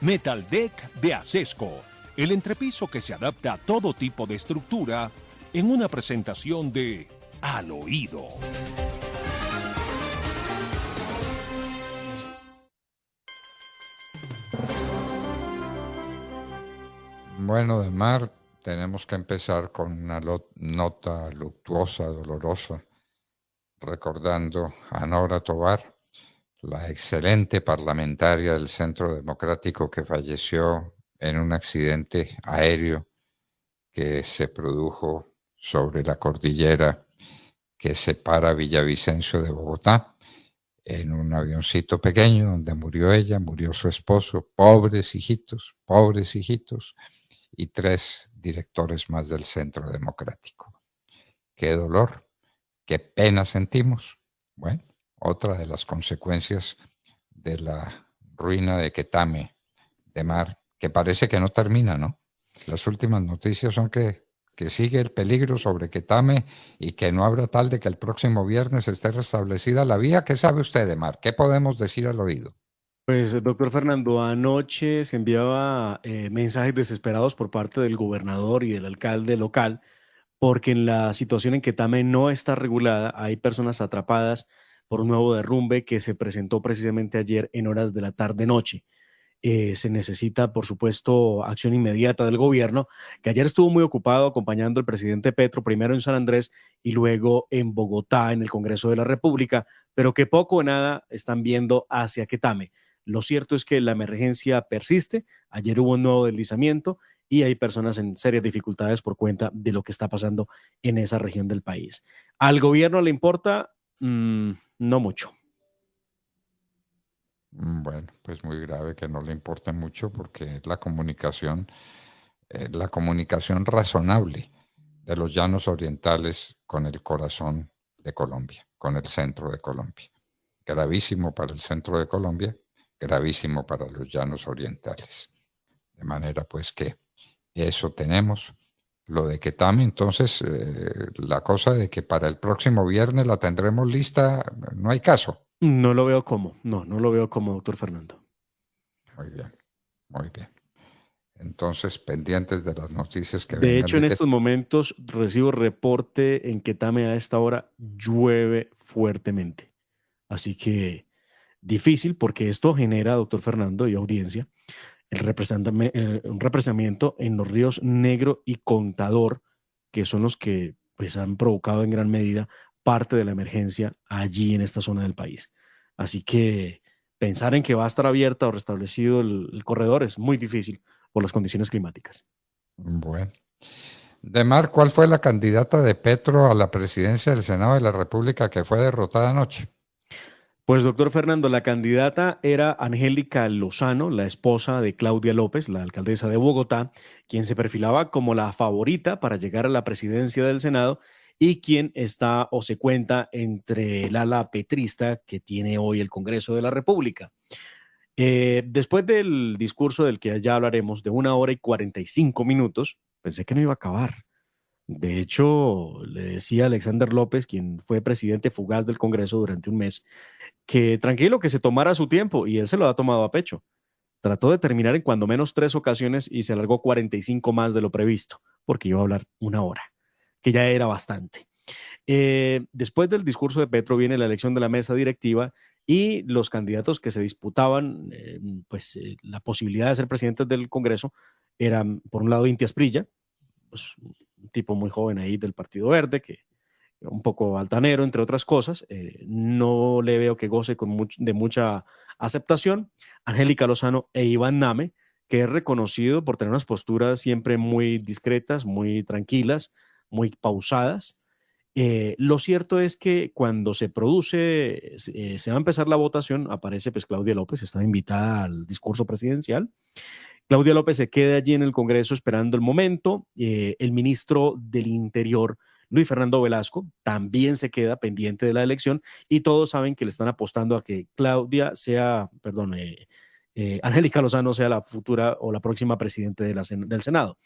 Metal Deck de Acesco, el entrepiso que se adapta a todo tipo de estructura en una presentación de Al Oído. Bueno, Demar, tenemos que empezar con una nota luctuosa, dolorosa, recordando a Nora Tovar, la excelente parlamentaria del Centro Democrático que falleció en un accidente aéreo que se produjo sobre la cordillera que separa Villavicencio de Bogotá, en un avioncito pequeño donde murió ella, murió su esposo, pobres hijitos, y 3 directores más del Centro Democrático. Qué dolor, qué pena sentimos. Bueno, otra de las consecuencias de la ruina de Quetame, de Mar, que parece que no termina, ¿no? Las últimas noticias son que sigue el peligro sobre Quetame y que no habrá tal de que el próximo viernes esté restablecida la vía. ¿Qué sabe usted de Mar? ¿Qué podemos decir al oído? Pues, doctor Fernando, anoche se enviaba mensajes desesperados por parte del gobernador y del alcalde local, porque en la situación en que Tame no está regulada, hay personas atrapadas por un nuevo derrumbe que se presentó precisamente ayer en horas de la tarde-noche. Se necesita, por supuesto, acción inmediata del gobierno, que ayer estuvo muy ocupado acompañando al presidente Petro, primero en San Andrés y luego en Bogotá, en el Congreso de la República, pero que poco o nada están viendo hacia Quetame. Lo cierto es que la emergencia persiste. Ayer hubo un nuevo deslizamiento y hay personas en serias dificultades por cuenta de lo que está pasando en esa región del país. ¿Al gobierno le importa? No mucho. Bueno, pues muy grave que no le importe mucho porque es la comunicación razonable de los llanos orientales con el corazón de Colombia, con el centro de Colombia. Gravísimo para el centro de Colombia, gravísimo para los llanos orientales. De manera pues que eso tenemos. Lo de Quetame, entonces, la cosa de que para el próximo viernes la tendremos lista, no hay caso. No lo veo como, no lo veo como, doctor Fernando. Muy bien, muy bien. Entonces, pendientes de las noticias que De vengan hecho, de en que... estos momentos recibo reporte en que Tame a esta hora llueve fuertemente. Así que difícil porque esto genera, doctor Fernando y audiencia, un represamiento en los ríos Negro y Contador, que son los que pues, han provocado en gran medida parte de la emergencia allí en esta zona del país. Así que pensar en que va a estar abierta o restablecido el corredor es muy difícil por las condiciones climáticas. Bueno. Demar, ¿cuál fue la candidata de Petro a la presidencia del Senado de la República que fue derrotada anoche? Pues, doctor Fernando, la candidata era Angélica Lozano, la esposa de Claudia López, la alcaldesa de Bogotá, quien se perfilaba como la favorita para llegar a la presidencia del Senado y quien está o se cuenta entre el ala petrista que tiene hoy el Congreso de la República. Después del discurso del que ya hablaremos, de 1 hora y 45 minutos, pensé que no iba a acabar. De hecho, le decía a Alexander López, quien fue presidente fugaz del Congreso durante un mes, que tranquilo, que se tomara su tiempo, y él se lo ha tomado a pecho. Trató de terminar en cuando menos 3 ocasiones y se alargó 45 más de lo previsto, porque iba a hablar 1 hora, que ya era bastante. Después del discurso de Petro viene la elección de la mesa directiva y los candidatos que se disputaban la posibilidad de ser presidentes del Congreso eran, por un lado, Inti Asprilla, pues, un tipo muy joven ahí del Partido Verde, que un poco altanero, entre otras cosas. No le veo que goce de mucha aceptación. Angélica Lozano e Iván Name, que es reconocido por tener unas posturas siempre muy discretas, muy tranquilas, muy pausadas. Lo cierto es que cuando se produce, se va a empezar la votación, aparece pues Claudia López, está invitada al discurso presidencial. Claudia López se queda allí en el Congreso esperando el momento. El ministro del Interior, Luis Fernando Velasco, también se queda pendiente de la elección y todos saben que le están apostando a que Angélica Lozano sea la futura o la próxima presidente del Senado.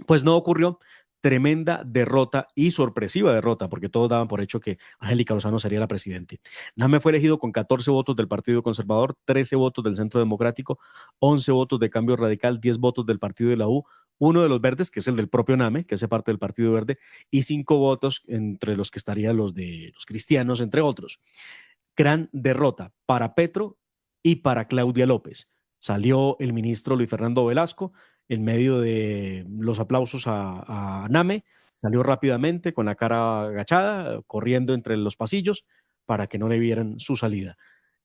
Pues no ocurrió. tremenda derrota y sorpresiva derrota, porque todos daban por hecho que Angélica Lozano sería la presidente. Name fue elegido con 14 votos del Partido Conservador, 13 votos del Centro Democrático, 11 votos de Cambio Radical, 10 votos del Partido de la U, uno de los verdes, que es el del propio Name, que hace parte del Partido Verde, y 5 votos entre los que estarían los de los cristianos, entre otros. Gran derrota para Petro y para Claudia López. Salió el ministro Luis Fernando Velasco en medio de los aplausos a Name, salió rápidamente con la cara agachada, corriendo entre los pasillos para que no le vieran su salida.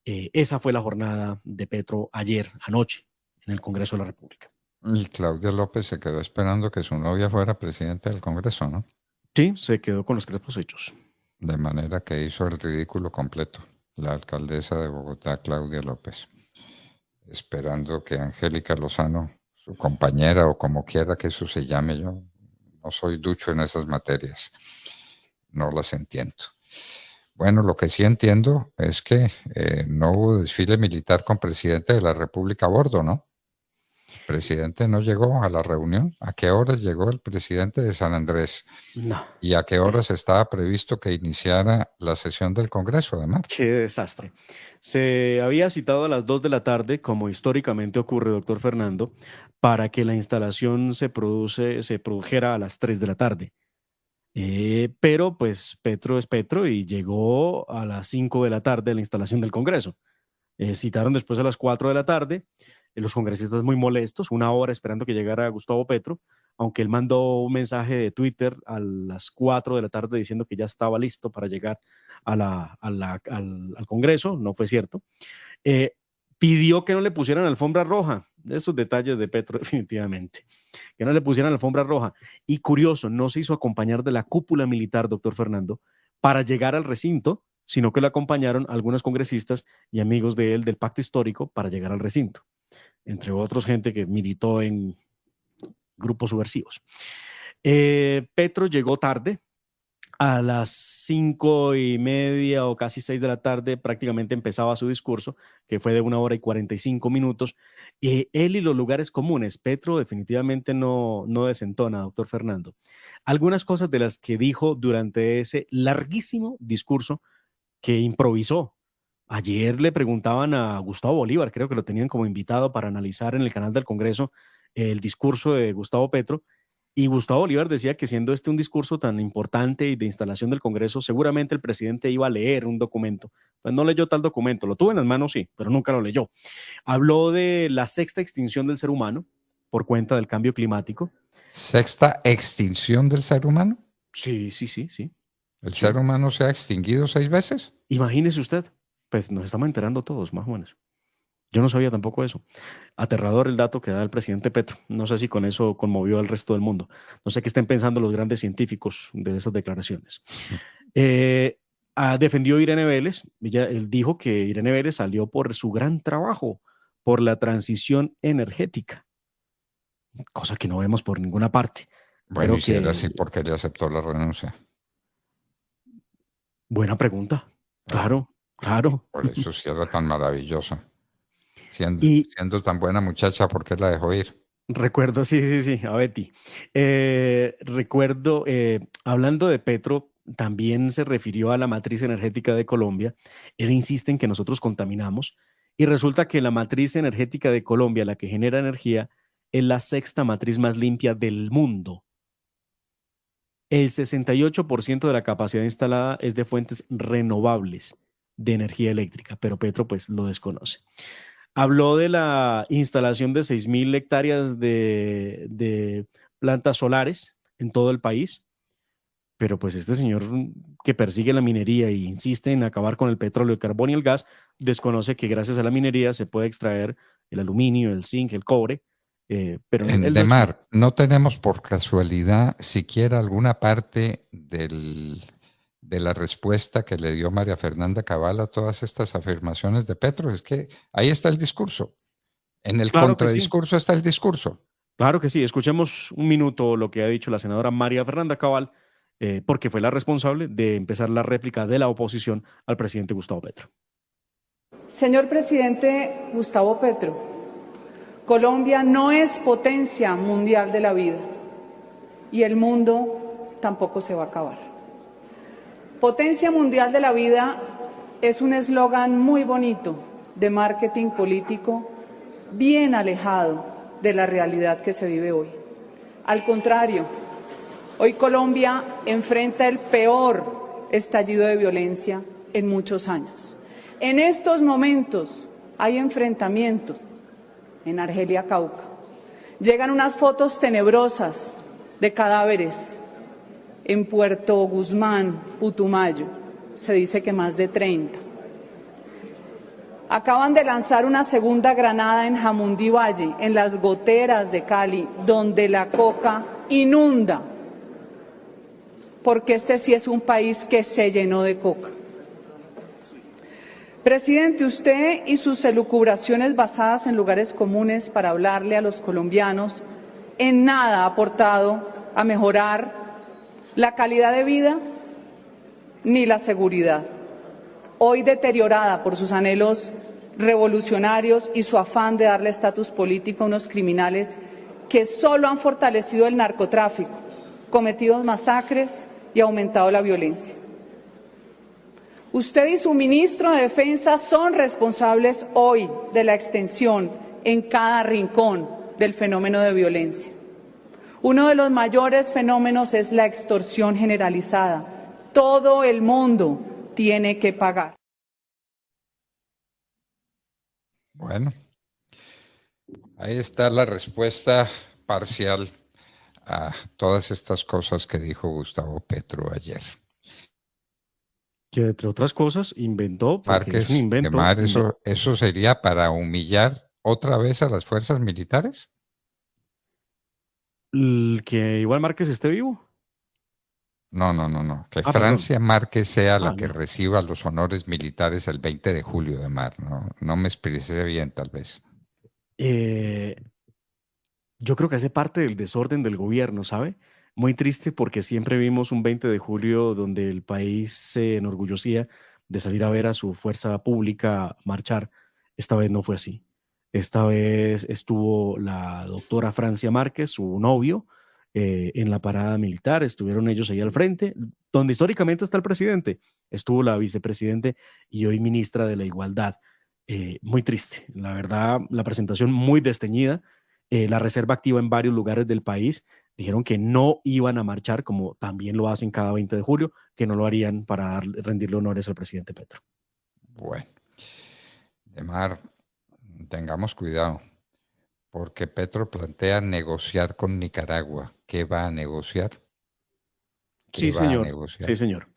Esa fue la jornada de Petro ayer, anoche, en el Congreso de la República. Y Claudia López se quedó esperando que su novia fuera presidenta del Congreso, ¿no? Sí, se quedó con los crespos hechos. De manera que hizo el ridículo completo la alcaldesa de Bogotá, Claudia López, esperando que Angélica Lozano, su compañera o como quiera que eso se llame, yo no soy ducho en esas materias, no las entiendo. Bueno, lo que sí entiendo es que no hubo desfile militar con presidente de la República a bordo, ¿no? El presidente no llegó a la reunión. ¿A qué horas llegó el presidente de San Andrés? No. ¿Y a qué horas estaba previsto que iniciara la sesión del Congreso, además? Qué desastre. Se había citado a las 2 de la tarde, como históricamente ocurre, doctor Fernando, para que la instalación se produjera a las 3 de la tarde. Pero pues Petro es Petro y llegó a las 5 de la tarde a la instalación del Congreso. Citaron después a las 4 de la tarde, los congresistas muy molestos, una hora esperando que llegara Gustavo Petro, aunque él mandó un mensaje de Twitter a las 4 de la tarde diciendo que ya estaba listo para llegar al Congreso, no fue cierto. Pidió que no le pusieran alfombra roja, esos detalles de Petro definitivamente, que no le pusieran alfombra roja. Y curioso, no se hizo acompañar de la cúpula militar, doctor Fernando, para llegar al recinto, sino que lo acompañaron algunos congresistas y amigos de él del Pacto Histórico para llegar al recinto, entre otros gente que militó en grupos subversivos. Petro llegó tarde, a las 5:30 o casi 6 de la tarde prácticamente empezaba su discurso, que fue de 1 hora y 45 minutos. Él y los lugares comunes, Petro definitivamente no desentona, doctor Fernando. Algunas cosas de las que dijo durante ese larguísimo discurso que improvisó. Ayer le preguntaban a Gustavo Bolívar, creo que lo tenían como invitado para analizar en el canal del Congreso el discurso de Gustavo Petro, y Gustavo Bolívar decía que siendo este un discurso tan importante y de instalación del Congreso, seguramente el presidente iba a leer un documento. Pues no leyó tal documento, lo tuvo en las manos, sí, pero nunca lo leyó. Habló de la sexta extinción del ser humano por cuenta del cambio climático. ¿Sexta extinción del ser humano? Sí. ¿El ser humano se ha extinguido 6 veces? Imagínese usted, pues nos estamos enterando todos, más o menos. Yo no sabía tampoco eso. Aterrador el dato que da el presidente Petro. No sé si con eso conmovió al resto del mundo. No sé qué estén pensando los grandes científicos de esas declaraciones. Defendió a Irene Vélez. Él dijo que Irene Vélez salió por su gran trabajo, por la transición energética, cosa que no vemos por ninguna parte. Bueno, y si era así, ¿por qué le aceptó la renuncia? Buena pregunta. Claro. Por eso si era tan maravillosa. Siendo tan buena muchacha, ¿por qué la dejó ir? Recuerdo, sí, a Betty. Recuerdo, hablando de Petro, también se refirió a la matriz energética de Colombia. Él insiste en que nosotros contaminamos y resulta que la matriz energética de Colombia, la que genera energía, es la sexta matriz más limpia del mundo. El 68% de la capacidad instalada es de fuentes renovables de energía eléctrica, pero Petro pues lo desconoce. Habló de la instalación de 6,000 hectáreas de plantas solares en todo el país, pero pues este señor que persigue la minería e insiste en acabar con el petróleo, el carbón y el gas, desconoce que gracias a la minería se puede extraer el aluminio, el zinc, el cobre. Pero Demar, ¿no tenemos por casualidad siquiera alguna parte de la respuesta que le dio María Fernanda Cabal a todas estas afirmaciones de Petro? Es que ahí está el discurso. En el contradiscurso está el discurso. Claro que sí. Escuchemos un minuto lo que ha dicho la senadora María Fernanda Cabal, porque fue la responsable de empezar la réplica de la oposición al presidente Gustavo Petro. Señor presidente Gustavo Petro, Colombia no es potencia mundial de la vida. y el mundo tampoco se va a acabar. Potencia mundial de la vida es un eslogan muy bonito de marketing político, bien alejado de la realidad que se vive hoy. Al contrario, hoy Colombia enfrenta el peor estallido de violencia en muchos años. En estos momentos hay enfrentamientos en Argelia, Cauca. Llegan unas fotos tenebrosas de cadáveres en Puerto Guzmán, Putumayo. Se dice que más de 30. Acaban de lanzar una segunda granada en Jamundí Valle, en las goteras de Cali, donde la coca inunda, porque este sí es un país que se llenó de coca. Presidente, usted y sus elucubraciones basadas en lugares comunes para hablarle a los colombianos en nada ha aportado a mejorar la calidad de vida ni la seguridad, hoy deteriorada por sus anhelos revolucionarios y su afán de darle estatus político a unos criminales que solo han fortalecido el narcotráfico, cometido masacres y aumentado la violencia. Usted y su ministro de Defensa son responsables hoy de la extensión en cada rincón del fenómeno de violencia. Uno de los mayores fenómenos es la extorsión generalizada. Todo el mundo tiene que pagar. Bueno, ahí está la respuesta parcial a todas estas cosas que dijo Gustavo Petro ayer. Que entre otras cosas inventó, porque Márquez es un invento. de Mar, ¿eso sería para humillar otra vez a las fuerzas militares? Que igual Márquez esté vivo. No. Que Perdón. Francia Márquez sea la que no. reciba los honores militares el 20 de julio de Mar. No me expresé bien, tal vez. Yo creo que hace parte del desorden del gobierno, ¿sabe? Muy triste porque siempre vimos un 20 de julio donde el país se enorgullecía de salir a ver a su fuerza pública marchar. Esta vez no fue así. Esta vez estuvo la doctora Francia Márquez, su novio, en la parada militar. Estuvieron ellos ahí al frente, donde históricamente está el presidente. Estuvo la vicepresidente y hoy ministra de la Igualdad. Muy triste, la verdad, la presentación muy desteñida. La reserva activa en varios lugares del país. Dijeron que no iban a marchar, como también lo hacen cada 20 de julio, que no lo harían para rendirle honores al presidente Petro. Bueno, de Mar, tengamos cuidado, porque Petro plantea negociar con Nicaragua. ¿Qué va a negociar? Sí, señor. Sí, señor.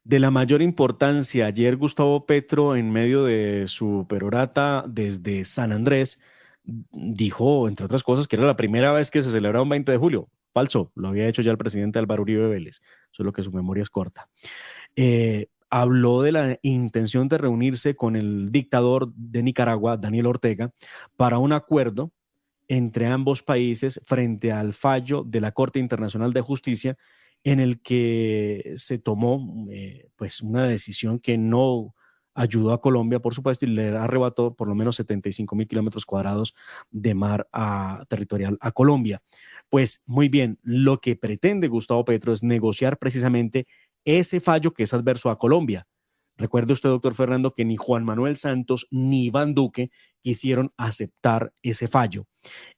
De la mayor importancia, ayer Gustavo Petro, en medio de su perorata desde San Andrés, dijo, entre otras cosas, que era la primera vez que se celebraba un 20 de julio. Falso, lo había hecho ya el presidente Álvaro Uribe Vélez, solo que su memoria es corta. Habló de la intención de reunirse con el dictador de Nicaragua, Daniel Ortega, para un acuerdo entre ambos países frente al fallo de la Corte Internacional de Justicia en el que se tomó pues una decisión que no ayudó a Colombia, por supuesto, y le arrebató por lo menos 75,000 kilómetros cuadrados de mar territorial a Colombia. Pues muy bien, lo que pretende Gustavo Petro es negociar precisamente ese fallo que es adverso a Colombia. Recuerde usted, doctor Fernando, que ni Juan Manuel Santos ni Iván Duque quisieron aceptar ese fallo.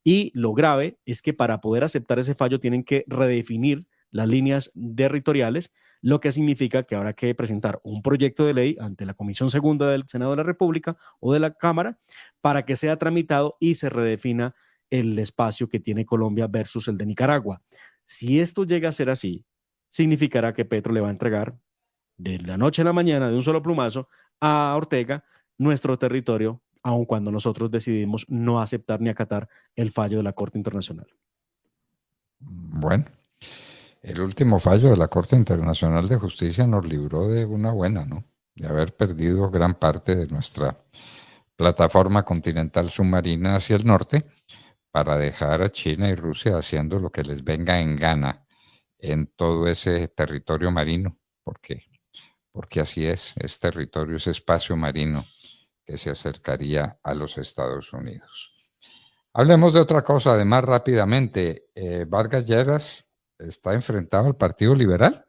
Y lo grave es que para poder aceptar ese fallo tienen que redefinir las líneas territoriales, lo que significa que habrá que presentar un proyecto de ley ante la Comisión Segunda del Senado de la República o de la Cámara para que sea tramitado y se redefina el espacio que tiene Colombia versus el de Nicaragua. Si esto llega a ser así, significará que Petro le va a entregar de la noche a la mañana, de un solo plumazo, a Ortega nuestro territorio, aun cuando nosotros decidimos no aceptar ni acatar el fallo de la Corte Internacional. Bueno, el último fallo de la Corte Internacional de Justicia nos libró de una buena, ¿no? De haber perdido gran parte de nuestra plataforma continental submarina hacia el norte para dejar a China y Rusia haciendo lo que les venga en gana en todo ese territorio marino, porque así es territorio, es espacio marino que se acercaría a los Estados Unidos. Hablemos de otra cosa, además rápidamente. Vargas Lleras está enfrentado al Partido Liberal.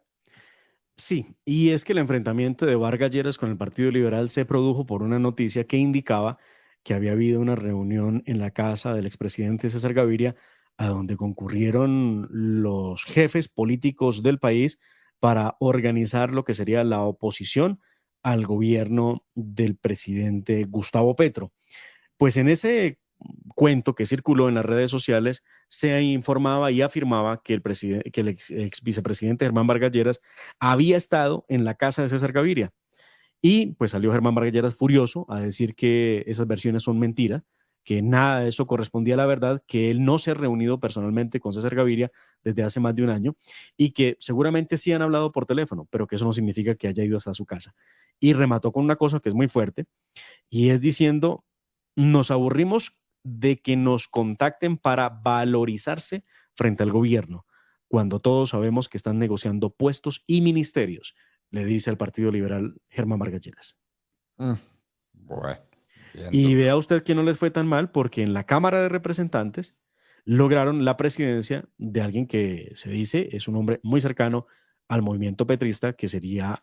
Sí, y es que el enfrentamiento de Vargas Lleras con el Partido Liberal se produjo por una noticia que indicaba que había habido una reunión en la casa del expresidente César Gaviria, a donde concurrieron los jefes políticos del país para organizar lo que sería la oposición al gobierno del presidente Gustavo Petro. Pues en ese cuento que circuló en las redes sociales se informaba y afirmaba que el ex vicepresidente Germán Vargas Lleras había estado en la casa de César Gaviria. Y pues salió Germán Vargas Lleras furioso a decir que esas versiones son mentira, que nada de eso correspondía a la verdad, que él no se ha reunido personalmente con César Gaviria desde hace más de un año y que seguramente sí han hablado por teléfono, pero que eso no significa que haya ido hasta su casa. Y remató con una cosa que es muy fuerte y es diciendo, nos aburrimos de que nos contacten para valorizarse frente al gobierno, cuando todos sabemos que están negociando puestos y ministerios, le dice al Partido Liberal Germán Vargas Lleras. Bueno, y vea usted que no les fue tan mal, porque en la Cámara de Representantes lograron la presidencia de alguien que se dice es un hombre muy cercano al movimiento petrista, que sería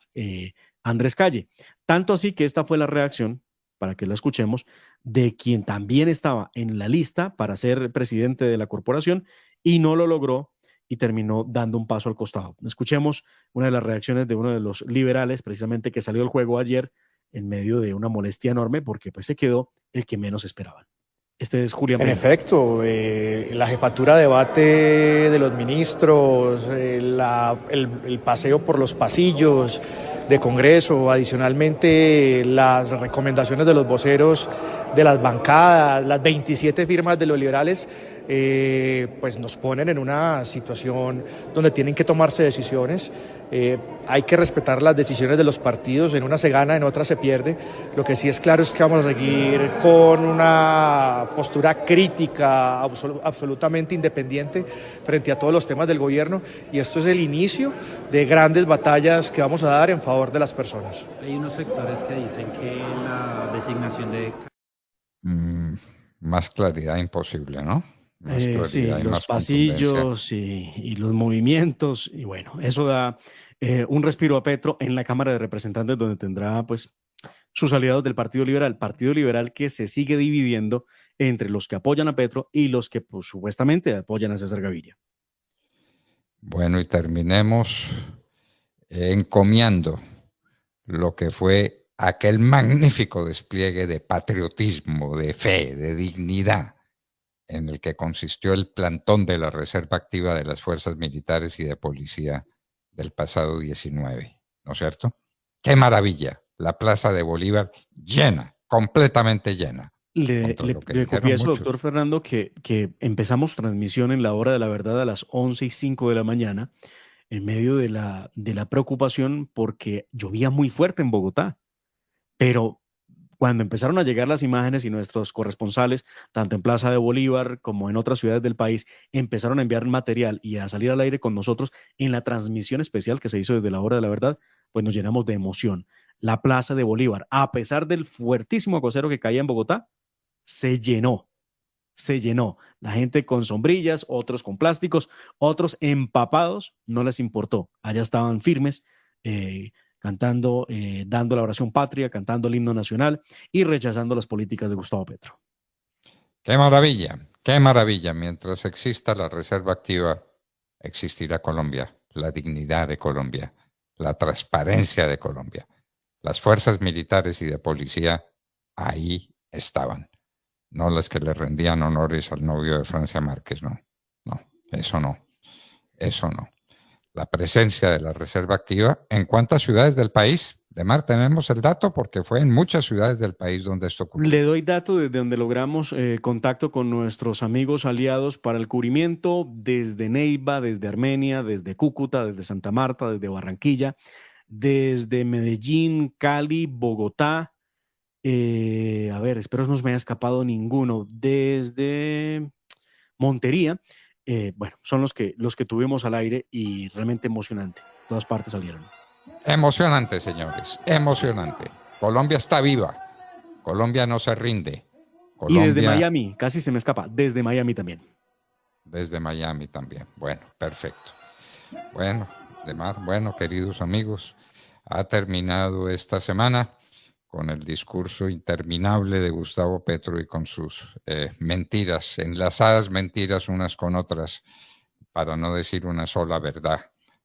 Andrés Calle. Tanto así que esta fue la reacción, para que la escuchemos, de quien también estaba en la lista para ser presidente de la corporación y no lo logró y terminó dando un paso al costado. Escuchemos una de las reacciones de uno de los liberales, precisamente que salió del juego ayer en medio de una molestia enorme porque pues se quedó el que menos esperaban. Este es Julián En Peña. efecto, la jefatura de debate de los ministros, el paseo por los pasillos de Congreso, adicionalmente las recomendaciones de los voceros de las bancadas, las 27 firmas de los liberales, pues nos ponen en una situación donde tienen que tomarse decisiones. Hay que respetar las decisiones de los partidos, en una se gana, en otra se pierde. Lo que sí es claro es que vamos a seguir con una postura crítica, absolutamente independiente frente a todos los temas del gobierno, y esto es el inicio de grandes batallas que vamos a dar en favor de las personas. Hay unos sectores que dicen que la designación de... Más claridad imposible, ¿no? Sí, los pasillos y los movimientos, y bueno, eso da un respiro a Petro en la Cámara de Representantes, donde tendrá pues sus aliados del Partido Liberal que se sigue dividiendo entre los que apoyan a Petro y los que pues, supuestamente apoyan a César Gaviria. Bueno, y terminemos encomiando lo que fue aquel magnífico despliegue de patriotismo, de fe, de dignidad, en el que consistió el plantón de la Reserva Activa de las Fuerzas Militares y de Policía del pasado 19, ¿no es cierto? ¡Qué maravilla! La Plaza de Bolívar llena, completamente llena. Le confieso, doctor Fernando, que empezamos transmisión en la hora de la verdad a las 11:05 de la mañana, en medio de la preocupación porque llovía muy fuerte en Bogotá, pero cuando empezaron a llegar las imágenes y nuestros corresponsales, tanto en Plaza de Bolívar como en otras ciudades del país, empezaron a enviar material y a salir al aire con nosotros en la transmisión especial que se hizo desde la hora de la verdad, pues nos llenamos de emoción. La Plaza de Bolívar, a pesar del fuertísimo aguacero que caía en Bogotá, se llenó. La gente con sombrillas, otros con plásticos, otros empapados, no les importó. Allá estaban firmes, cantando, dando la oración patria, cantando el himno nacional y rechazando las políticas de Gustavo Petro. ¡Qué maravilla! ¡Qué maravilla! Mientras exista la Reserva Activa, existirá Colombia, la dignidad de Colombia, la transparencia de Colombia. Las fuerzas militares y de policía ahí estaban. No las que le rendían honores al novio de Francia Márquez, no. No, eso no. Eso no. La presencia de la Reserva Activa, ¿en cuántas ciudades del país? Demar, tenemos el dato porque fue en muchas ciudades del país donde esto ocurrió. Le doy dato desde donde logramos contacto con nuestros amigos aliados para el cubrimiento, desde Neiva, desde Armenia, desde Cúcuta, desde Santa Marta, desde Barranquilla, desde Medellín, Cali, Bogotá. A ver, espero no se me haya escapado ninguno. Desde Montería. Bueno, son los que tuvimos al aire y realmente emocionante. Todas partes salieron. Emocionante, señores, emocionante. Colombia está viva. Colombia no se rinde. Colombia... Y desde Miami, casi se me escapa, desde Miami también. Desde Miami también. Bueno, perfecto. Bueno, bueno, queridos amigos, ha terminado esta semana con el discurso interminable de Gustavo Petro y con sus mentiras, enlazadas mentiras unas con otras, para no decir una sola verdad,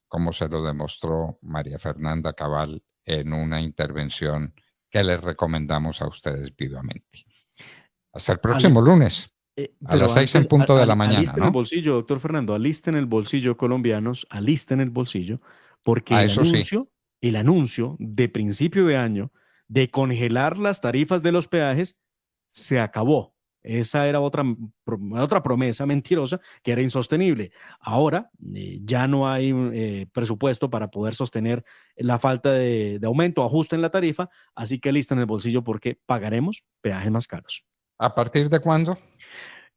como se lo demostró María Fernanda Cabal en una intervención que les recomendamos a ustedes vivamente. Hasta el próximo lunes. A las 6 en punto de la mañana, alisten ¿no? el bolsillo, doctor Fernando, alisten el bolsillo, colombianos, alisten el bolsillo, porque Eso sí. el anuncio de principio de año de congelar las tarifas de los peajes se acabó. Esa era otra promesa mentirosa que era insostenible. Ahora ya no hay presupuesto para poder sostener la falta de aumento o ajuste en la tarifa, así que alisten el bolsillo porque pagaremos peajes más caros. ¿A partir de cuándo?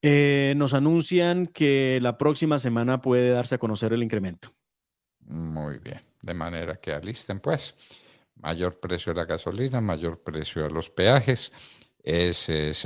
Nos anuncian que la próxima semana puede darse a conocer el incremento. Muy bien, de manera que alisten pues. Mayor precio a la gasolina, mayor precio a los peajes. Ese es